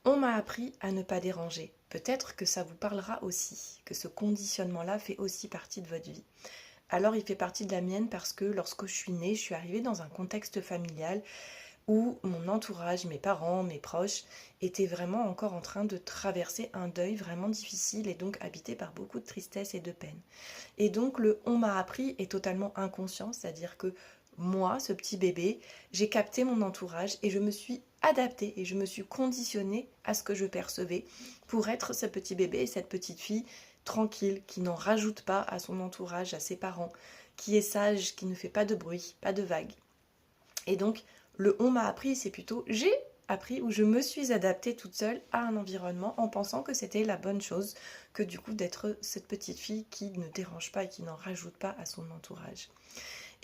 On m'a appris à ne pas déranger. Peut-être que ça vous parlera aussi, que ce conditionnement-là fait aussi partie de votre vie. Alors il fait partie de la mienne parce que lorsque je suis née, je suis arrivée dans un contexte familial où mon entourage, mes parents, mes proches étaient vraiment encore en train de traverser un deuil vraiment difficile et donc habité par beaucoup de tristesse et de peine. Et donc le on m'a appris est totalement inconscient, c'est-à-dire que moi, ce petit bébé, j'ai capté mon entourage et je me suis adaptée et je me suis conditionnée à ce que je percevais pour être ce petit bébé et cette petite fille tranquille, qui n'en rajoute pas à son entourage, à ses parents, qui est sage, qui ne fait pas de bruit, pas de vagues. Et donc, le on m'a appris, c'est plutôt j'ai appris ou je me suis adaptée toute seule à un environnement en pensant que c'était la bonne chose que du coup d'être cette petite fille qui ne dérange pas et qui n'en rajoute pas à son entourage.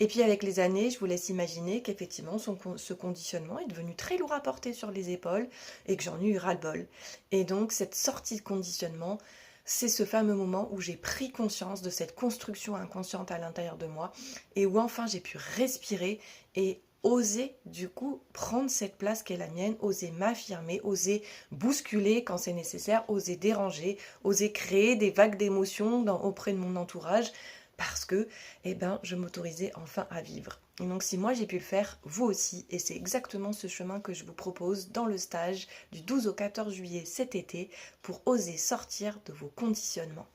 Et puis avec les années, je vous laisse imaginer qu'effectivement ce conditionnement est devenu très lourd à porter sur les épaules et que j'en ai eu ras-le-bol. Et donc cette sortie de conditionnement, c'est ce fameux moment où j'ai pris conscience de cette construction inconsciente à l'intérieur de moi et où enfin j'ai pu respirer et oser du coup prendre cette place qui est la mienne, oser m'affirmer, oser bousculer quand c'est nécessaire, oser déranger, oser créer des vagues d'émotions auprès de mon entourage parce que je m'autorisais enfin à vivre. Et donc si moi j'ai pu le faire, vous aussi, et c'est exactement ce chemin que je vous propose dans le stage du 12 au 14 juillet cet été pour oser sortir de vos conditionnements.